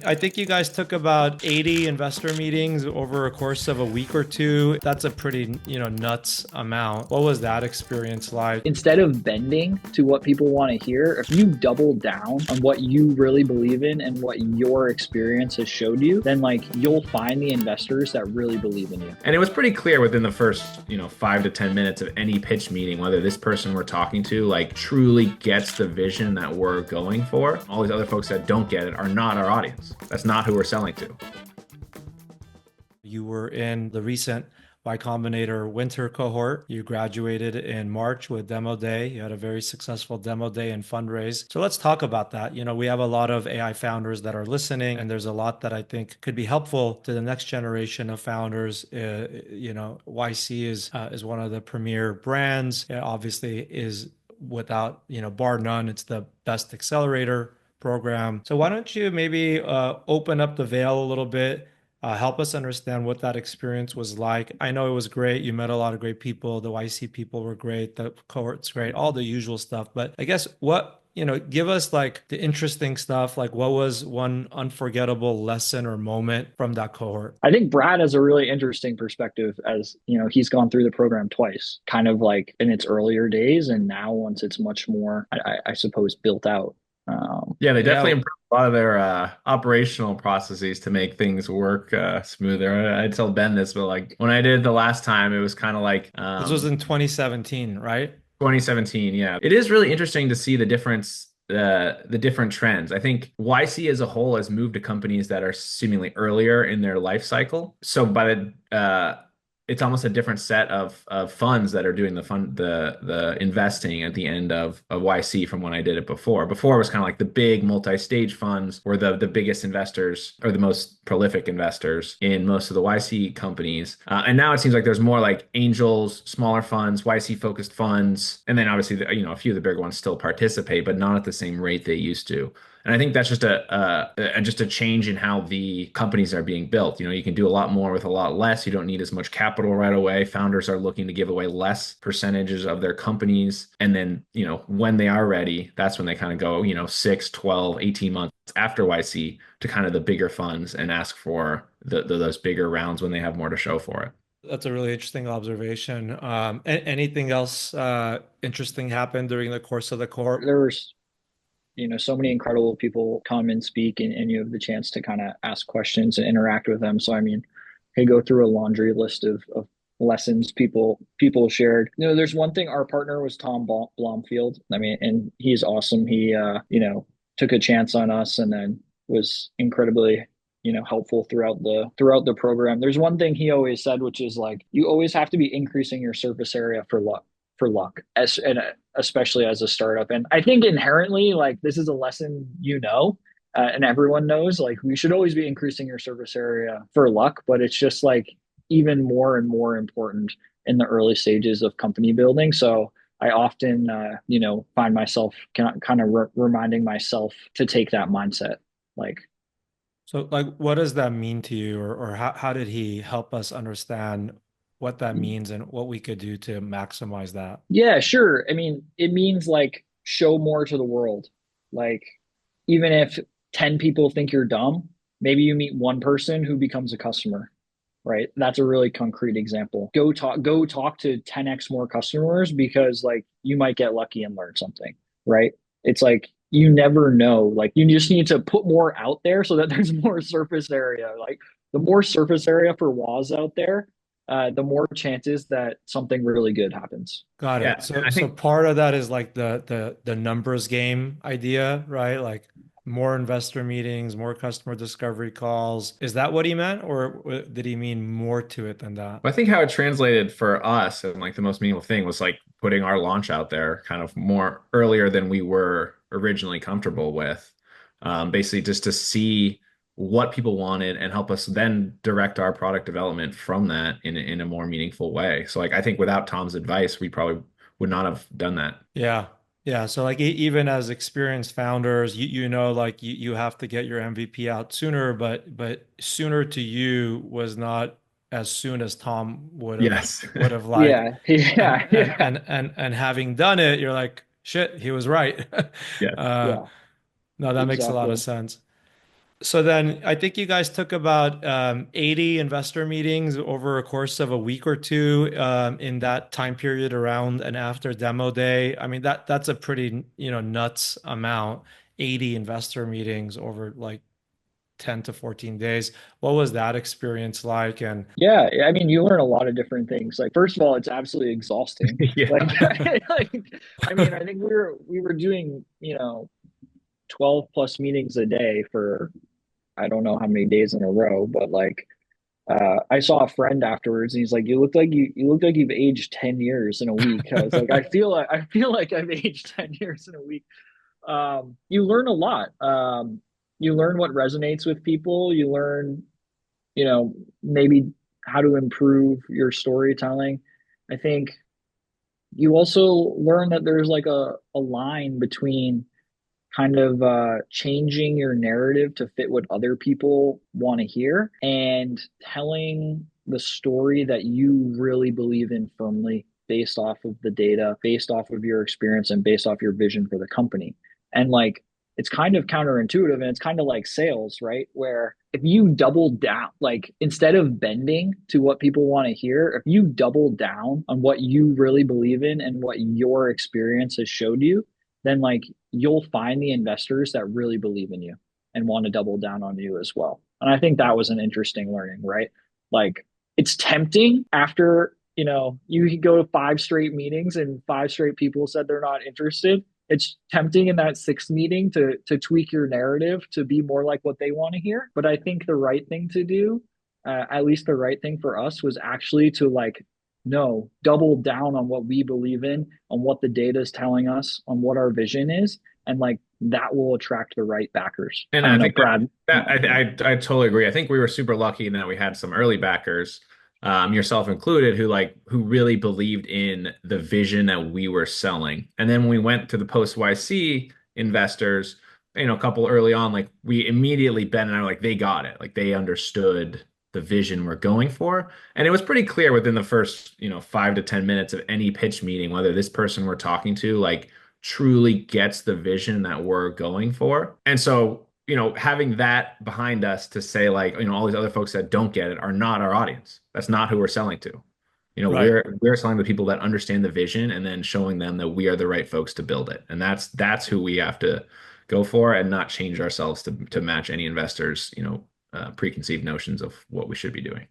I think you guys took about 80 investor meetings over a course of a week or two. That's a pretty, nuts amount. What was that experience like? Instead of bending to what people want to hear, if you double down on what you really believe in and what your experience has showed you, then you'll find the investors that really believe in you. And it was pretty clear within the first, 5 to 10 minutes of any pitch meeting, whether this person we're talking to like truly gets the vision that we're going for. All these other folks that don't get it are not our audience. That's not who we're selling to. You were in the recent Y Combinator winter cohort. You graduated in March with demo day. You had a very successful demo day and fundraise. So let's talk about that. We have a lot of AI founders that are listening, and there's a lot that I think could be helpful to the next generation of founders. YC is one of the premier brands. It obviously is without, bar none, it's the best accelerator program. So why don't you maybe open up the veil a little bit, help us understand what that experience was like. I know it was great. You met a lot of great people. The YC people were great. The cohort's great, all the usual stuff. But I guess give us like the interesting stuff. Like what was one unforgettable lesson or moment from that cohort? I think Brad has a really interesting perspective as, he's gone through the program twice, kind of like in its earlier days. And now once it's much more, I suppose, built out. Yeah, they definitely Yeah, improved a lot of their operational processes to make things work smoother. I tell Ben this, but like when I did the last time, it was kind of like this was in 2017, right? 2017. Yeah, it is really interesting to see the difference, the different trends. I think YC as a whole has moved to companies that are seemingly earlier in their life cycle. So by the it's almost a different set of funds that are doing the investing at the end of YC from when I did it before. Before it was kind of like the big multi-stage funds were the biggest investors or the most prolific investors in most of the YC companies. And now it seems like there's more like angels, smaller funds, YC focused funds, and then obviously a few of the bigger ones still participate, but not at the same rate they used to. And I think that's just a change in how the companies are being built. You can do a lot more with a lot less. You don't need as much capital right away. Founders are looking to give away less percentages of their companies. And then, when they are ready, that's when they kind of go, 6, 12, 18 months after YC to kind of the bigger funds and ask for those bigger rounds when they have more to show for it. That's a really interesting observation. Anything else interesting happened during the course of the cohort? There was, so many incredible people come and speak, and you have the chance to kind of ask questions and interact with them. So, I mean, I go through a laundry list of lessons people shared. There's one thing. Our partner was Tom Blomfield. I mean, and he's awesome. He, took a chance on us and then was incredibly, helpful throughout the program. There's one thing he always said, which is like, you always have to be increasing your surface area for luck, especially as a startup. And I think inherently, like, this is a lesson, and everyone knows, like, we should always be increasing your surface area for luck, but it's just like even more and more important in the early stages of company building. So I often, find myself kind of reminding myself to take that mindset. Like, So, like, what does that mean to you, or how did he help us understand what that means and what we could do to maximize that? yeah, sure. I mean, it means like show more to the world. Like, even if 10 people think you're dumb, maybe you meet one person who becomes a customer, right? That's a really concrete example. Go talk to 10x more customers because like you might get lucky and learn something, right? It's like you never know. Like you just need to put more out there so that there's more surface area. Like the more surface area for WAS out there, the more chances that something really good happens. Got Yeah, it. and So, I so think part of that is like the numbers game idea, right? Like more investor meetings, more customer discovery calls. Is that what he meant, or did he mean more to it than that? I think how it translated for us and like the most meaningful thing was like putting our launch out there kind of more earlier than we were originally comfortable with. Basically, just to see what people wanted and help us then direct our product development from that in a more meaningful way. So, like, I think without Tom's advice, we probably would not have done that. Yeah. Yeah. So like even as experienced founders, like you have to get your MVP out sooner, but sooner to you was not as soon as Tom Yes. would have liked. Yeah, yeah, yeah, And having done it, you're like, shit, he was right. Yeah. Uh yeah, no, that makes a lot of exactly. sense. So then I think you guys took about 80 investor meetings over a course of a week or two in that time period around and after demo day. I mean, that's a pretty, nuts amount, 80 investor meetings over like 10 to 14 days. What was that experience like? And Yeah, I mean, you learn a lot of different things. Like, first of all, it's absolutely exhausting. Yeah. Like, like, I mean, I think we were doing, 12 plus meetings a day for I don't know how many days in a row, but like I saw a friend afterwards and he's like, you look like you've aged 10 years in a week. I was like, I feel like I've aged 10 years in a week. You learn a lot. You learn what resonates with people. You learn, maybe how to improve your storytelling. I think you also learn that there's like a line between kind of changing your narrative to fit what other people want to hear and telling the story that you really believe in firmly based off of the data, based off of your experience, and based off your vision for the company. And like, it's kind of counterintuitive and it's kind of like sales, right? Where if you double down, like instead of bending to what people want to hear, if you double down on what you really believe in and what your experience has showed you, then like you'll find the investors that really believe in you and want to double down on you as well. And I think that was an interesting learning, right? Like it's tempting after, you go to five straight meetings and five straight people said they're not interested. It's tempting in that sixth meeting to tweak your narrative to be more like what they want to hear. But I think the right thing to do, at least the right thing for us, was actually to like no, double down on what we believe in, on what the data is telling us, on what our vision is, and like that will attract the right backers. And I I don't know, think that Brad. that I totally agree. I think we were super lucky in that we had some early backers, yourself included, who really believed in the vision that we were selling. And then when we went to the post YC investors, a couple early on, like we immediately Ben and I were like they got it, like they understood the vision we're going for. And it was pretty clear within the first, 5 to 10 minutes of any pitch meeting whether this person we're talking to like truly gets the vision that we're going for. And so, having that behind us to say like, all these other folks that don't get it are not our audience. That's not who we're selling to. right. We're selling to people that understand the vision and then showing them that we are the right folks to build it. And that's who we have to go for and not change ourselves to match any investors, preconceived notions of what we should be doing.